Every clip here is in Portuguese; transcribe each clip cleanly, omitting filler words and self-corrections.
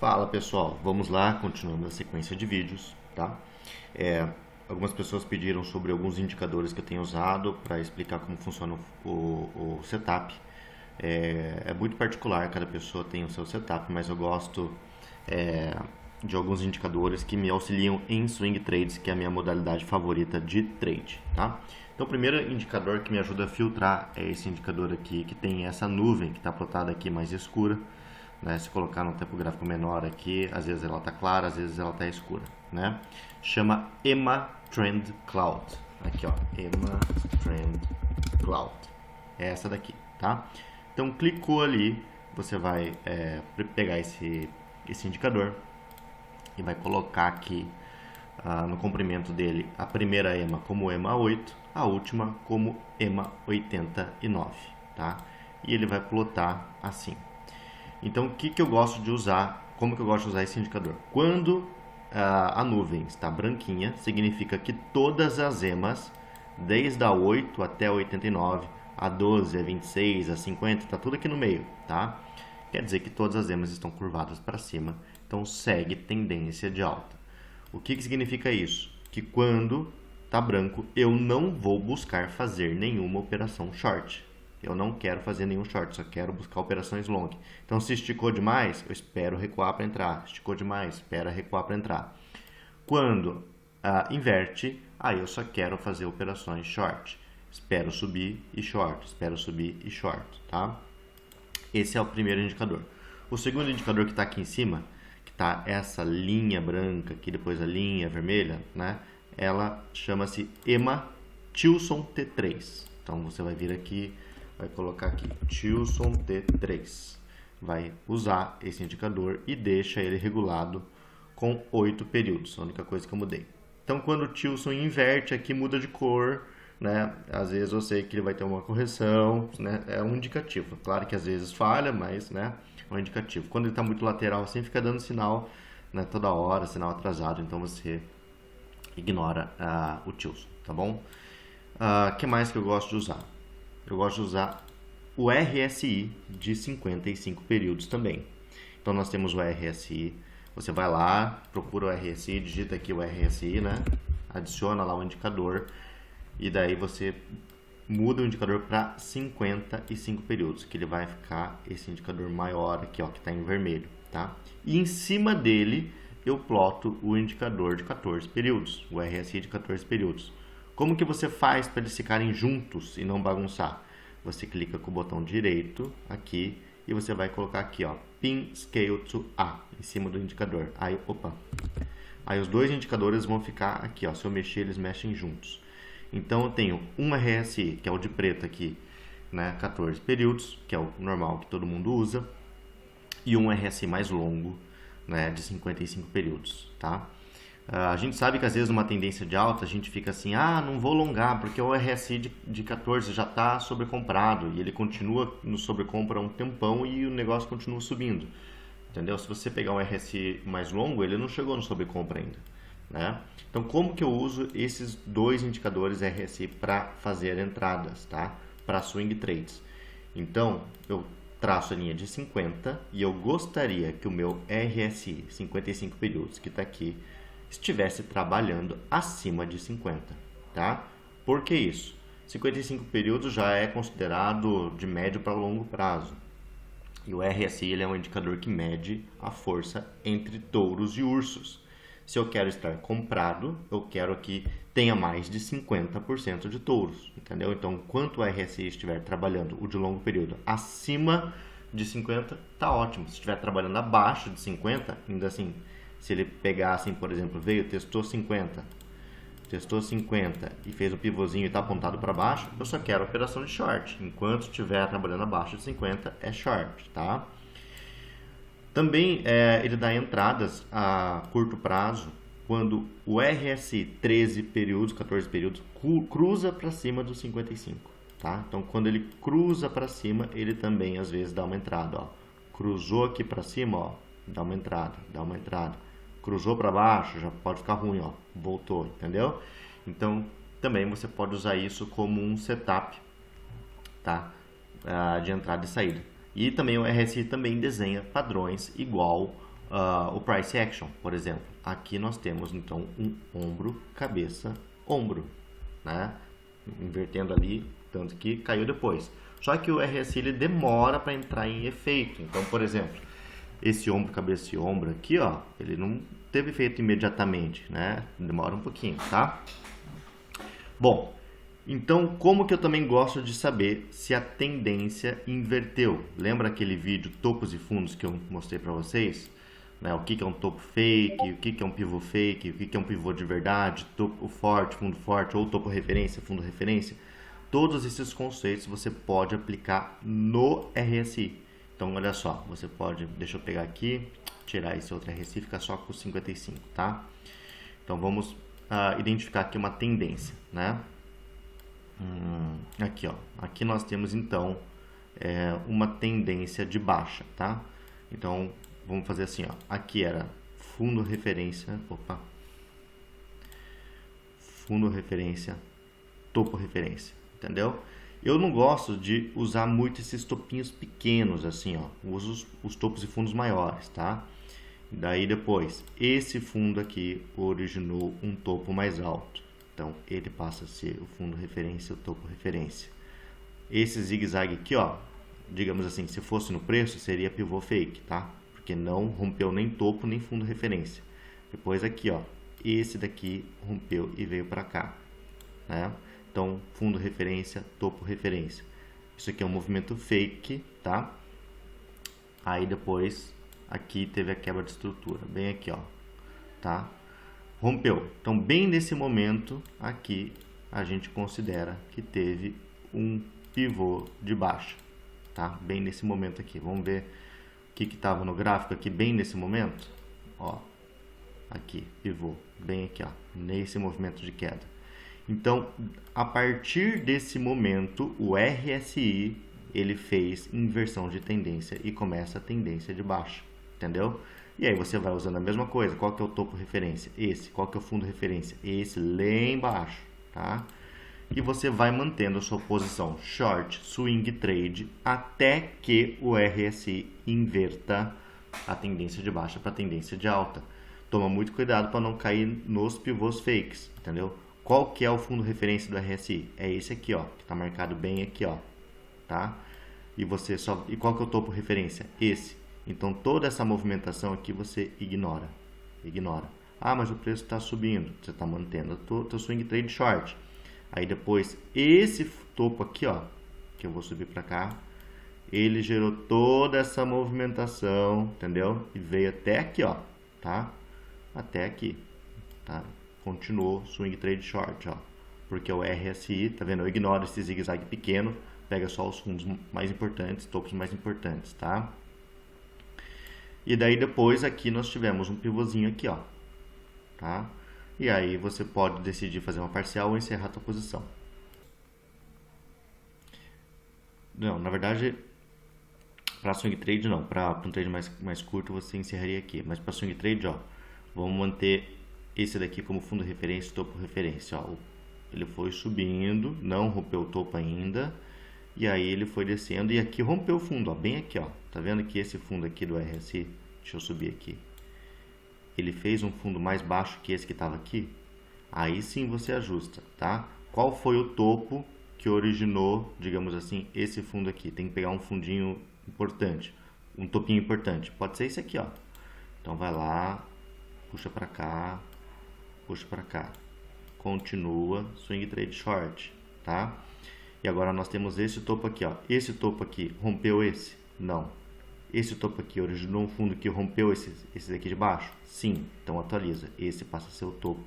Fala pessoal, vamos lá, continuando a sequência de vídeos, tá? Algumas pessoas pediram sobre alguns indicadores que eu tenho usado para explicar como funciona o setup. É muito particular, cada pessoa tem o seu setup, mas eu gosto é, de alguns indicadores que me auxiliam em swing trades, que é a minha modalidade favorita de trade, tá? Então, o primeiro indicador que me ajuda a filtrar é esse indicador aqui, que tem essa nuvem que está plotada aqui mais escura. Né? Se colocar no tempo gráfico menor aqui, às vezes ela está clara, às vezes ela está escura, né? Chama EMA Trend Cloud. Aqui, ó, EMA Trend Cloud. É essa daqui, tá? Então, clicou ali, você vai pegar esse indicador e vai colocar aqui no comprimento dele a primeira EMA como EMA 8, a última como EMA 89, tá? E ele vai plotar assim. Então, o que eu gosto de usar? Como que eu gosto de usar esse indicador? Quando a nuvem está branquinha, significa que todas as EMAs, desde a 8 até a 89, a 12, a 26, a 50, está tudo aqui no meio, tá? Quer dizer que todas as EMAs estão curvadas para cima, então segue tendência de alta. O que significa isso? Que quando está branco, eu não vou buscar fazer nenhuma operação short. Eu não quero fazer nenhum short, só quero buscar operações long. Então, se esticou demais, eu espero recuar para entrar. Esticou demais, espera recuar para entrar. Quando inverte, aí eu só quero fazer operações short. Espero subir e short, espero subir e short, tá? Esse é o primeiro indicador. O segundo indicador que está aqui em cima, que está essa linha branca aqui, depois a linha vermelha, né? Ela chama-se EMA Tilson T3. Então, você vai vir aqui, vai colocar aqui Tilson T3, vai usar esse indicador e deixa ele regulado com 8 períodos, a única coisa que eu mudei. Então, quando o Tilson inverte aqui, muda de cor, né? Às vezes eu sei que ele vai ter uma correção, né? É um indicativo. Claro que às vezes falha, mas, né? É um indicativo. Quando ele está muito lateral, assim, fica dando sinal, né? Toda hora, sinal atrasado, então você ignora o Tilson, tá bom? Que mais que eu gosto de usar? Eu gosto de usar o RSI de 55 períodos também. Então, nós temos o RSI. Você vai lá, procura o RSI, digita aqui o RSI, né? Adiciona lá o indicador. E daí você muda o indicador para 55 períodos, que ele vai ficar esse indicador maior aqui, ó, que está em vermelho, tá? E em cima dele, eu ploto o indicador de 14 períodos, o RSI de 14 períodos. Como que você faz para eles ficarem juntos e não bagunçar? Você clica com o botão direito aqui e você vai colocar aqui, ó, Pin Scale to A, em cima do indicador. Aí os dois indicadores vão ficar aqui, ó, se eu mexer, eles mexem juntos. Então, eu tenho um RSI, que é o de preto aqui, né, 14 períodos, que é o normal que todo mundo usa, e um RSI mais longo, né, de 55 períodos, tá? A gente sabe que às vezes numa tendência de alta a gente fica assim, não vou alongar porque o RSI de 14 já está sobrecomprado e ele continua no sobrecompra um tempão e o negócio continua subindo, entendeu? Se você pegar um RSI mais longo, ele não chegou no sobrecompra ainda, né? Então, como que eu uso esses dois indicadores RSI para fazer entradas, tá? Para swing trades. Então, eu traço a linha de 50 e eu gostaria que o meu RSI, 55 períodos, que está aqui, estivesse trabalhando acima de 50, tá? Por que isso? 55 períodos já é considerado de médio para longo prazo. E o RSI ele é um indicador que mede a força entre touros e ursos. Se eu quero estar comprado, eu quero que tenha mais de 50% de touros, entendeu? Então, enquanto o RSI estiver trabalhando o de longo período acima de 50, tá ótimo. Se estiver trabalhando abaixo de 50, ainda assim, se ele pegar assim, por exemplo, veio, testou 50 e fez um pivôzinho e está apontado para baixo, eu só quero operação de short. Enquanto estiver trabalhando abaixo de 50, é short, tá? Também ele dá entradas a curto prazo quando o RSI 13 períodos, 14 períodos, cruza para cima dos 55, tá? Então, quando ele cruza para cima, ele também às vezes dá uma entrada, ó. Cruzou aqui para cima, ó, dá uma entrada, dá uma entrada. Cruzou para baixo, já pode ficar ruim, ó, voltou, entendeu? Então, também você pode usar isso como um setup, tá? De entrada e saída. E também o RSI também desenha padrões igual o price action, por exemplo. Aqui nós temos então um ombro, cabeça, ombro, né? Invertendo ali, tanto que caiu depois. Só que o RSI ele demora para entrar em efeito. Então, por exemplo, esse ombro, cabeça e ombro aqui, ó, ele não teve efeito imediatamente, né? Demora um pouquinho, tá? Bom, então como que eu também gosto de saber se a tendência inverteu? Lembra aquele vídeo topos e fundos que eu mostrei para vocês? Né? O que que é um topo fake, o que que é um pivô fake, o que que é um pivô de verdade, topo forte, fundo forte, ou topo referência, fundo referência. Todos esses conceitos você pode aplicar no RSI. Então, olha só, você pode, deixa eu pegar aqui, tirar esse outro RSI, ficar só com 55, tá? Então, vamos identificar aqui uma tendência, né? Aqui, ó, aqui nós temos, então, uma tendência de baixa, tá? Então, vamos fazer assim, ó, aqui era fundo referência, fundo referência, topo referência, entendeu? Eu não gosto de usar muito esses topinhos pequenos, assim, ó. Uso os topos e fundos maiores, tá? Daí depois, esse fundo aqui originou um topo mais alto. Então, ele passa a ser o fundo referência, o topo referência. Esse zigue-zague aqui, ó, digamos assim, se fosse no preço, seria pivô fake, tá? Porque não rompeu nem topo, nem fundo referência. Depois aqui, ó, esse daqui rompeu e veio para cá, né? Então, fundo referência, topo referência. Isso aqui é um movimento fake, tá? Aí depois, aqui teve a quebra de estrutura, bem aqui, ó, tá? Rompeu. Então, bem nesse momento, aqui, a gente considera que teve um pivô de baixa, tá? Bem nesse momento aqui. Vamos ver o que estava no gráfico aqui, bem nesse momento. Ó, aqui, pivô, bem aqui, ó, nesse movimento de queda. Então, a partir desse momento, o RSI, ele fez inversão de tendência e começa a tendência de baixa, entendeu? E aí você vai usando a mesma coisa. Qual que é o topo referência? Esse. Qual que é o fundo referência? Esse lá embaixo, tá? E você vai mantendo a sua posição short, swing trade, até que o RSI inverta a tendência de baixa para a tendência de alta. Toma muito cuidado para não cair nos pivôs fakes, entendeu? Qual que é o fundo referência do RSI? É esse aqui, ó, que está marcado bem aqui, ó, tá? E qual que é o topo referência? Esse. Então toda essa movimentação aqui você ignora. Ah, mas o preço está subindo. Você está mantendo o teu swing trade short. Aí depois esse topo aqui, ó, que eu vou subir para cá, ele gerou toda essa movimentação, entendeu? E veio até aqui, ó, tá? Até aqui, tá? Continuou swing trade short, ó, porque o RSI, tá vendo? Eu ignoro esse zigue-zague pequeno, pega só os fundos mais importantes, topos mais importantes, tá? E daí depois aqui nós tivemos um pivôzinho aqui, ó, tá? E aí você pode decidir fazer uma parcial ou encerrar a tua posição. Não, na verdade, para swing trade não, para um trade mais curto você encerraria aqui, mas para swing trade, ó, vamos manter esse daqui como fundo referência, topo referência, ó. Ele foi subindo, não rompeu o topo ainda, e aí ele foi descendo e aqui rompeu o fundo, ó, bem aqui, ó. Tá vendo que esse fundo aqui do RSI, deixa eu subir aqui, ele fez um fundo mais baixo que esse que estava aqui. Aí sim você ajusta, tá? Qual foi o topo que originou, digamos assim, esse fundo aqui? Tem que pegar um fundinho importante, um topinho importante. Pode ser esse aqui, ó. Então vai lá, puxa para cá, puxa para cá, continua swing trade short, tá? E agora nós temos esse topo aqui, ó. Esse topo aqui rompeu esse? Não. Esse topo aqui originou um fundo que rompeu esse daqui de baixo? Sim. Então atualiza. Esse passa a ser o topo,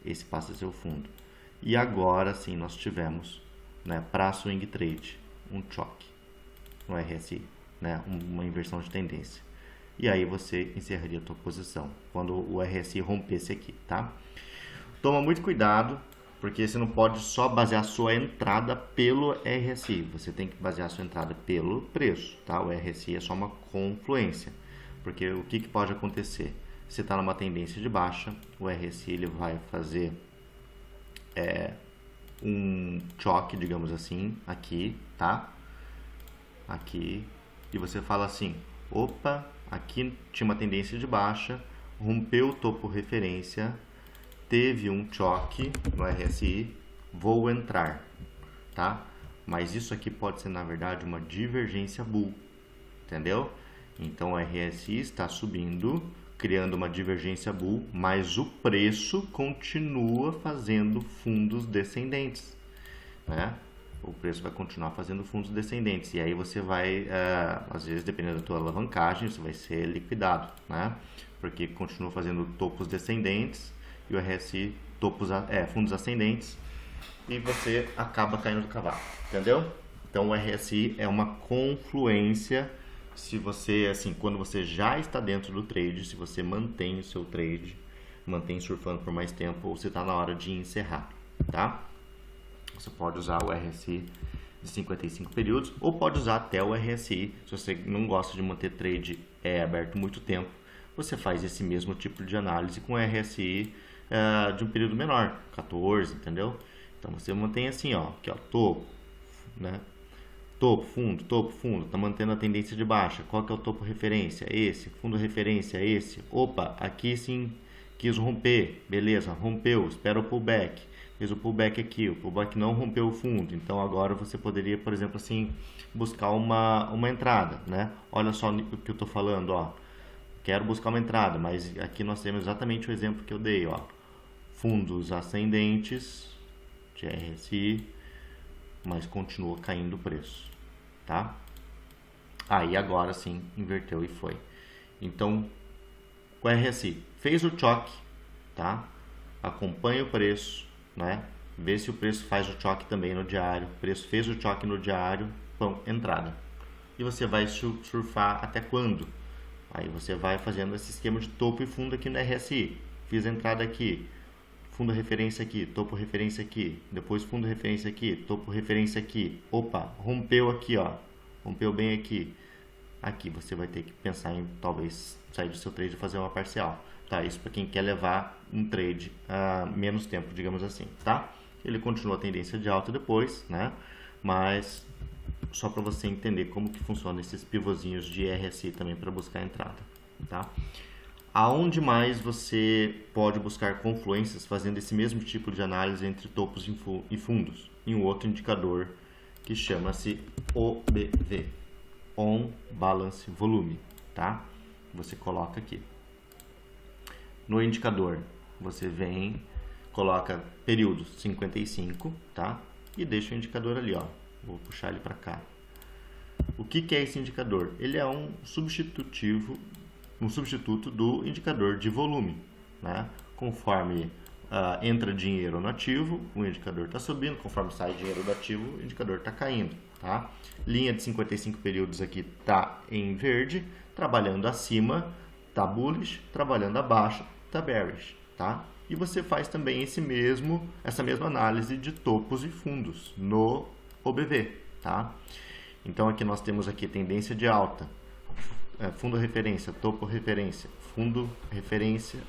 esse passa a ser o fundo. E agora sim nós tivemos, né, para swing trade, um choque no RSI, né, uma inversão de tendência. E aí você encerraria a tua posição quando o RSI rompesse aqui, tá? Toma muito cuidado, porque você não pode só basear a sua entrada pelo RSI. Você tem que basear a sua entrada pelo preço, tá? O RSI é só uma confluência, porque o que pode acontecer? Você está numa tendência de baixa, o RSI ele vai fazer um choque, digamos assim, aqui, tá? Aqui, e você fala assim, opa, Aqui tinha uma tendência de baixa, rompeu o topo referência, teve um choque no RSI, vou entrar, tá? Mas isso aqui pode ser, na verdade, uma divergência bull, entendeu? Então o RSI está subindo, criando uma divergência bull, mas o preço continua fazendo fundos descendentes, né? O preço vai continuar fazendo fundos descendentes. E aí você vai, às vezes, dependendo da tua alavancagem, você vai ser liquidado, né? Porque continua fazendo topos descendentes e o RSI fundos ascendentes e você acaba caindo do cavalo, entendeu? Então o RSI é uma confluência. Se você, assim, quando você já está dentro do trade, se você mantém o seu trade, mantém surfando por mais tempo, ou você está na hora de encerrar, tá? Você pode usar o RSI de 55 períodos ou pode usar até o RSI. Se você não gosta de manter trade aberto muito tempo, você faz esse mesmo tipo de análise com o RSI de um período menor, 14, entendeu? Então você mantém assim, ó, aqui ó, topo, né? Topo, fundo, tá mantendo a tendência de baixa. Qual que é o topo referência? Esse. Fundo referência, esse. Opa, aqui sim quis romper, beleza, rompeu, espera o pullback. Fez o pullback aqui, o pullback não rompeu o fundo, então agora você poderia, por exemplo, assim, buscar uma entrada, né? Olha só o que eu estou falando, ó. Quero buscar uma entrada, mas aqui nós temos exatamente o exemplo que eu dei, ó. Fundos ascendentes de RSI, mas continua caindo o preço, tá? Aí agora sim, inverteu e foi. Então, o RSI fez o choque, tá? Acompanha o preço, né? Vê se o preço faz o choque também no diário. O preço fez o choque no diário, pão, entrada. E você vai surfar até quando? Aí você vai fazendo esse esquema de topo e fundo aqui no RSI. Fiz a entrada aqui, fundo referência aqui, topo referência aqui, depois fundo referência aqui, topo referência aqui. Opa, rompeu aqui, ó. Rompeu bem aqui. Aqui você vai ter que pensar em talvez sair do seu trade e fazer uma parcial. Tá, isso para quem quer levar um trade a menos tempo, digamos assim, tá? Ele continua a tendência de alta depois, né? Mas só para você entender como que funciona esses pivôzinhos de RSI também para buscar a entrada, tá? Aonde mais você pode buscar confluências fazendo esse mesmo tipo de análise entre topos e fundos? Em um outro indicador que chama-se OBV, On Balance Volume, tá? Você coloca aqui. No indicador, você vem, coloca período 55, tá? E deixa o indicador ali, ó. Vou puxar ele para cá. O que é esse indicador? Ele é um substituto do indicador de volume, né? Conforme entra dinheiro no ativo, o indicador está subindo. Conforme sai dinheiro do ativo, o indicador está caindo, tá? Linha de 55 períodos aqui está em verde, trabalhando acima, tá bullish, trabalhando abaixo, tá bearish, tá? E você faz também essa mesma análise de topos e fundos no OBV, tá? Então aqui nós temos aqui tendência de alta, fundo referência, topo referência, fundo referência.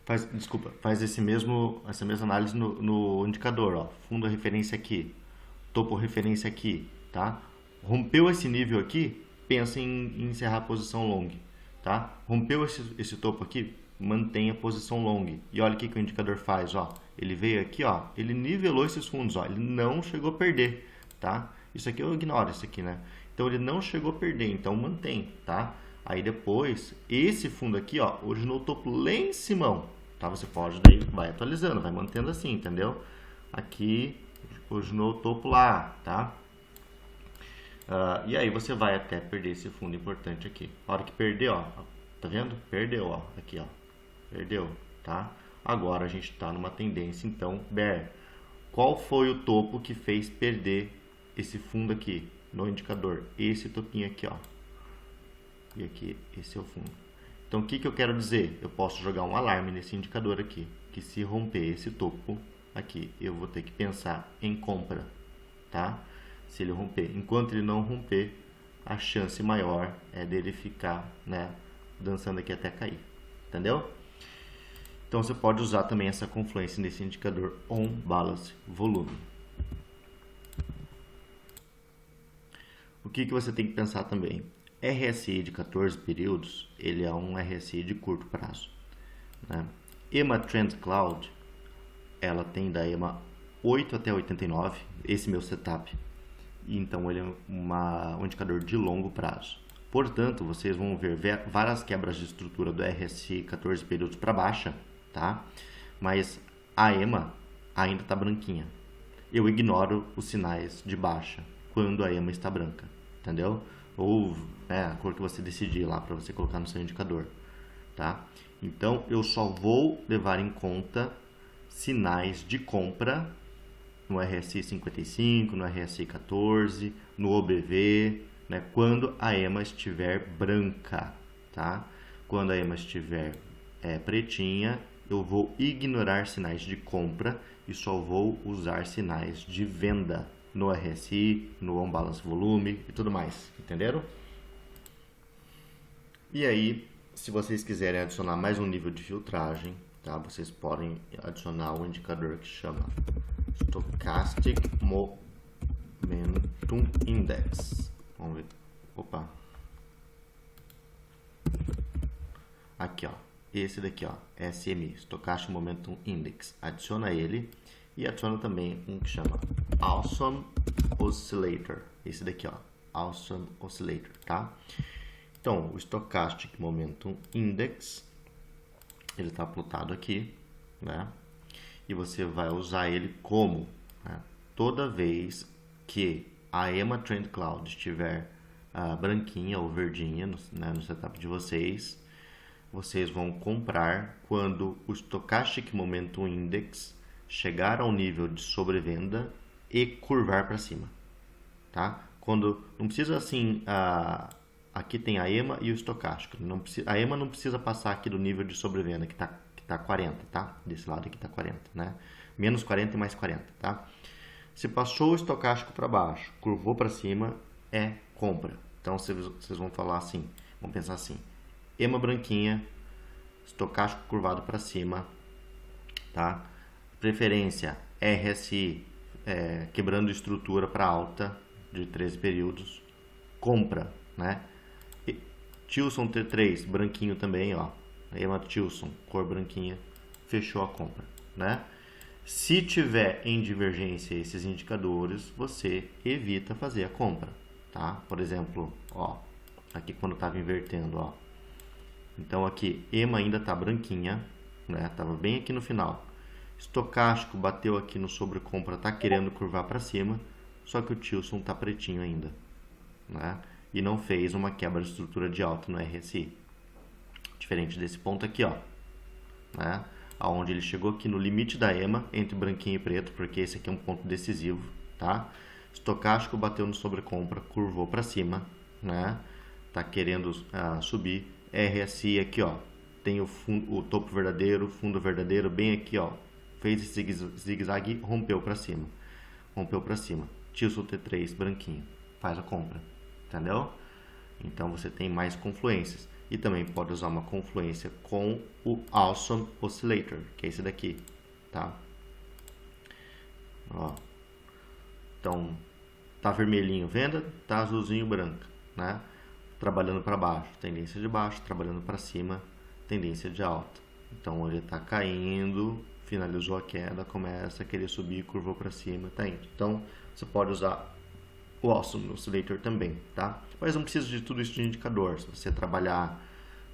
Faz essa mesma análise no indicador, ó. Fundo referência aqui, topo referência aqui, tá? Rompeu esse nível aqui, pensa em encerrar a posição long, tá? Rompeu esse topo aqui, mantenha a posição long. E olha o que o indicador faz, ó. Ele veio aqui, ó, ele nivelou esses fundos, ó, ele não chegou a perder, tá? Isso aqui eu ignoro, isso aqui, né? Então ele não chegou a perder, então mantém, tá? Aí depois, esse fundo aqui, ó, originou o topo lá em cima, tá? Você pode, daí vai atualizando, vai mantendo assim, entendeu? Aqui, originou o topo lá, tá? E aí você vai até perder esse fundo importante aqui. A hora que perder, ó, tá vendo? Perdeu, ó, aqui, ó, perdeu, tá? Agora a gente está numa tendência, então, bear. Qual foi o topo que fez perder esse fundo aqui no indicador? Esse topinho aqui, ó. E aqui, esse é o fundo. Então, o que eu quero dizer? Eu posso jogar um alarme nesse indicador aqui, que se romper esse topo aqui, eu vou ter que pensar em compra, tá? Se ele romper. Enquanto ele não romper, a chance maior é dele ficar, né, dançando aqui até cair, entendeu? Então você pode usar também essa confluência nesse indicador On Balance Volume. O que você tem que pensar também? RSI de 14 períodos, ele é um RSI de curto prazo, né? EMA Trend Cloud, ela tem da EMA 8 até 89, esse meu setup. Então ele é um indicador de longo prazo. Portanto, vocês vão ver várias quebras de estrutura do RSI 14 períodos para baixa, tá? Mas a EMA ainda está branquinha. Eu ignoro os sinais de baixa quando a EMA está branca, entendeu? Ou a cor que você decidir lá para você colocar no seu indicador, tá? Então eu só vou levar em conta sinais de compra no RSI 55, no RSI 14, no OBV, né, quando a EMA estiver branca, tá? Quando a EMA estiver pretinha, eu vou ignorar sinais de compra e só vou usar sinais de venda no RSI, no On Balance Volume e tudo mais, entenderam? E aí, se vocês quiserem adicionar mais um nível de filtragem, tá? Vocês podem adicionar um indicador que chama Stochastic Momentum Index. Vamos ver. Opa. Aqui, ó. Esse daqui, ó. SMI, Stochastic Momentum Index. Adiciona ele e adiciona também um que chama Awesome Oscillator. Esse daqui, ó. Awesome Oscillator, tá? Então, o Stochastic Momentum Index, ele está plotado aqui, né? E você vai usar ele como, né? Toda vez que a EMA Trend Cloud estiver branquinha ou verdinha no setup de vocês, vocês vão comprar quando o Stochastic Momentum Index chegar ao nível de sobrevenda e curvar para cima, tá? Quando não precisa assim, aqui tem a EMA e o estocástico. A EMA não precisa passar aqui do nível de sobrevenda que tá 40, tá? Desse lado aqui tá 40, né? Menos 40 e mais 40, tá? Se passou o estocástico para baixo, curvou para cima, é compra. Então vocês vão falar assim, vão pensar assim: EMA branquinha, estocástico curvado para cima, tá? Preferência RSI quebrando estrutura para alta de 13 períodos, compra, né? Tilson T3 branquinho também, ó. EMA Tilson, cor branquinha, fechou a compra, né? Se tiver em divergência esses indicadores, você evita fazer a compra, tá? Por exemplo, ó, aqui quando estava invertendo, ó. Então aqui, EMA ainda tá branquinha, né? Tava bem aqui no final. Estocástico bateu aqui no sobrecompra, tá querendo curvar para cima, só que o Tilson tá pretinho ainda, né? E não fez uma quebra de estrutura de alta no RSI. Diferente desse ponto aqui, ó, né? Aonde ele chegou aqui no limite da EMA, entre branquinho e preto, porque esse aqui é um ponto decisivo, tá? Estocástico bateu no sobrecompra, curvou para cima, né? Tá querendo subir. RSI aqui, ó, tem o topo verdadeiro, fundo verdadeiro, bem aqui, ó, fez esse zigue-zague e rompeu para cima. Rompeu para cima. Tilson T3 branquinho, faz a compra, entendeu? Então você tem mais confluências. E também pode usar uma confluência com o Awesome Oscillator, que é esse daqui, tá? Ó. Então, tá vermelhinho venda, tá azulzinho branca, né? Trabalhando para baixo, tendência de baixo, trabalhando para cima, tendência de alta. Então, ele está caindo, finalizou a queda, começa a querer subir, curvou para cima, tá indo. Então, você pode usar o Awesome Oscillator também, tá? Mas não precisa de tudo isso de indicador. Se você trabalhar,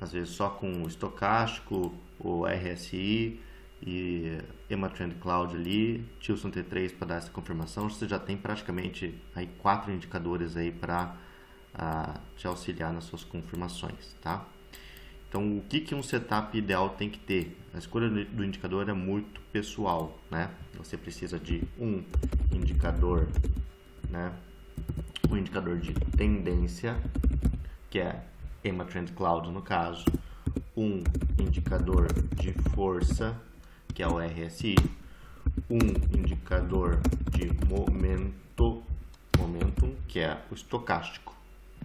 às vezes, só com o estocástico, o RSI e EMA Trend Cloud ali, Tilson T3 para dar essa confirmação, você já tem praticamente aí 4 indicadores aí para te auxiliar nas suas confirmações, tá? Então, o que um setup ideal tem que ter? A escolha do indicador é muito pessoal, né? Você precisa de um indicador, né? Um indicador de tendência, que é EMA Trend Cloud no caso, um indicador de força, que é o RSI, um indicador de momentum, que é o estocástico,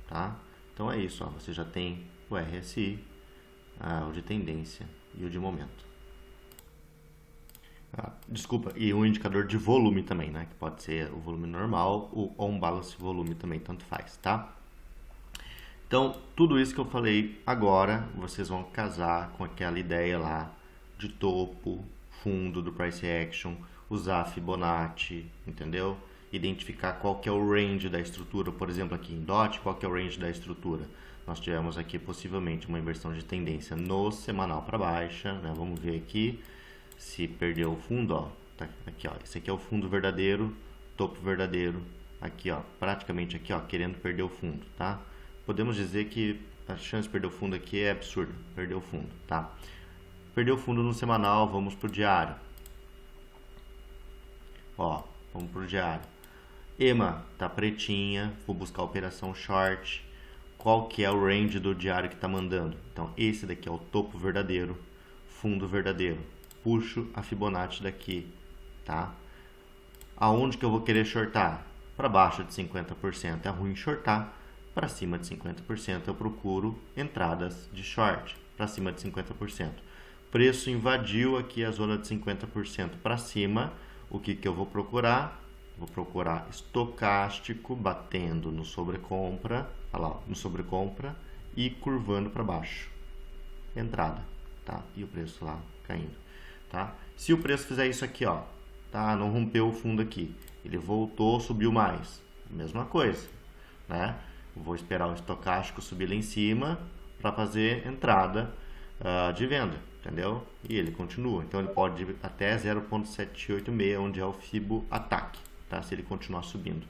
tá? Então é isso, ó, você já tem o RSI, o de tendência e o de momento. Desculpa, e um indicador de volume também, né? Que pode ser o volume normal, o on balance volume também, tanto faz, tá? Então, tudo isso que eu falei agora, vocês vão casar com aquela ideia lá de topo, fundo do price action, usar Fibonacci, entendeu? Identificar qual que é o range da estrutura, por exemplo, aqui em DOT, qual que é o range da estrutura. Nós tivemos aqui possivelmente uma inversão de tendência no semanal para baixa, né? Vamos ver aqui se perdeu o fundo, ó. Tá aqui, ó. Esse aqui é o fundo verdadeiro, topo verdadeiro, aqui, ó, praticamente aqui, ó, querendo perder o fundo, tá? Podemos dizer que a chance de perder o fundo aqui é absurda, perder o fundo, tá? Perdeu o fundo no semanal, vamos pro diário. Ó, vamos pro diário. EMA tá pretinha, vou buscar a operação short. Qual que é o range do diário que tá mandando? Então, esse daqui é o topo verdadeiro, fundo verdadeiro. Puxo a Fibonacci daqui, tá? Aonde que eu vou querer shortar? Para baixo de 50% é ruim shortar, para cima de 50% eu procuro entradas de short, para cima de 50%. Preço invadiu aqui a zona de 50% para cima, o que eu vou procurar? Vou procurar estocástico batendo no sobrecompra, olha lá, no sobrecompra e curvando para baixo. Entrada, tá? E o preço lá caindo, tá? Se o preço fizer isso aqui, ó, tá? Não rompeu o fundo aqui, ele voltou, subiu mais, mesma coisa, né? Vou esperar o estocástico subir lá em cima para fazer entrada de venda, entendeu? E ele continua, então ele pode ir até 0.786, onde é o Fibo ataque, tá? Se ele continuar subindo.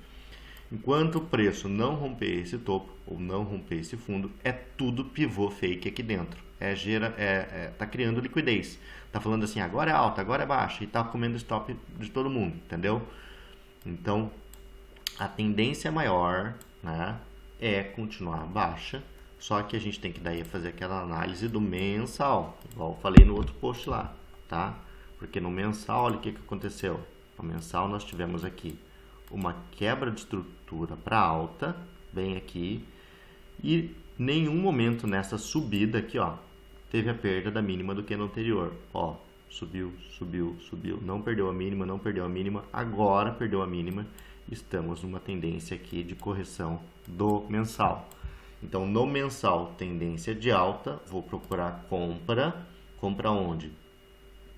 Enquanto o preço não romper esse topo ou não romper esse fundo, é tudo pivô fake aqui dentro. Tá criando liquidez. Tá falando assim, agora é alta, agora é baixa, e tá comendo stop de todo mundo, entendeu? Então, a tendência maior, né, é continuar baixa, só que a gente tem que daí fazer aquela análise do mensal, igual eu falei no outro post lá, tá? Porque no mensal, olha o que aconteceu. No mensal nós tivemos aqui uma quebra de estrutura para alta, bem aqui, e nenhum momento nessa subida aqui, ó, teve a perda da mínima do que no anterior. Ó, subiu, subiu, subiu, não perdeu a mínima, não perdeu a mínima, agora perdeu a mínima. Estamos numa tendência aqui de correção do mensal. Então, no mensal, tendência de alta, vou procurar compra. Compra onde?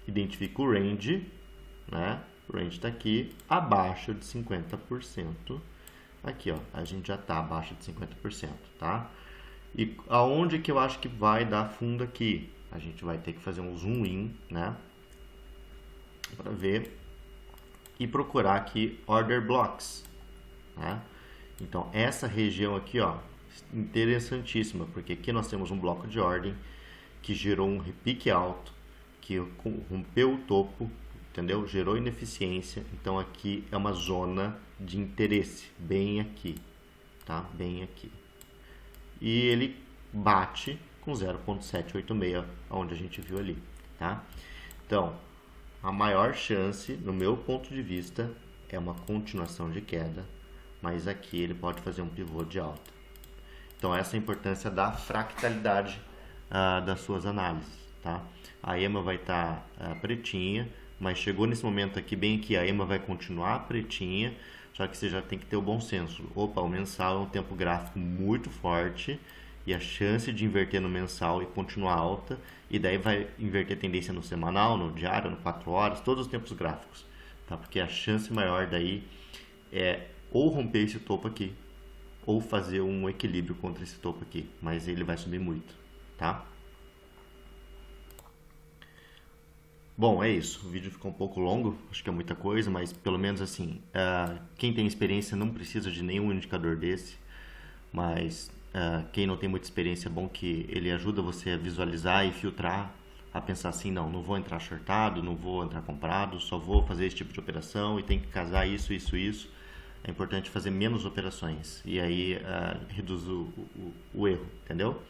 Identifico o range, né? O range está aqui, abaixo de 50%. Aqui, ó, a gente já está abaixo de 50%, tá? E aonde que eu acho que vai dar fundo aqui? A gente vai ter que fazer um zoom in, né? Para ver e procurar aqui order blocks, né? Então, essa região aqui, ó, interessantíssima, porque aqui nós temos um bloco de ordem que gerou um repique alto, que rompeu o topo, entendeu? Gerou ineficiência, então aqui é uma zona de interesse, bem aqui, tá? Bem aqui. E ele bate com 0.786, onde a gente viu ali, tá? Então, a maior chance, no meu ponto de vista, é uma continuação de queda, mas aqui ele pode fazer um pivô de alta. Então, essa é a importância da fractalidade das suas análises, tá? A EMA vai estar pretinha, mas chegou nesse momento aqui, bem aqui, a EMA vai continuar pretinha, só que você já tem que ter o bom senso. Opa, o mensal é um tempo gráfico muito forte e a chance de inverter no mensal e continuar alta, e daí vai inverter tendência no semanal, no diário, no 4 horas, todos os tempos gráficos, tá? Porque a chance maior daí é ou romper esse topo aqui, ou fazer um equilíbrio contra esse topo aqui, mas ele vai subir muito, tá? Bom, é isso. O vídeo ficou um pouco longo, acho que é muita coisa, mas pelo menos assim, quem tem experiência não precisa de nenhum indicador desse, mas quem não tem muita experiência é bom que ele ajuda você a visualizar e filtrar, a pensar assim, não vou entrar shortado, não vou entrar comprado, só vou fazer esse tipo de operação e tem que casar isso, isso, isso. É importante fazer menos operações e aí reduz o erro, entendeu?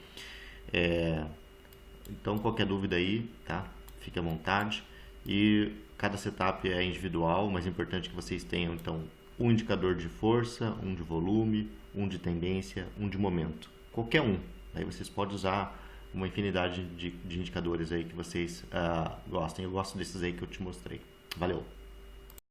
Então, qualquer dúvida aí, tá? Fique à vontade. E cada setup é individual, mas é importante que vocês tenham, então, um indicador de força, um de volume, um de tendência, um de momento. Qualquer um. Aí vocês podem usar uma infinidade de indicadores aí que vocês gostem. Eu gosto desses aí que eu te mostrei. Valeu!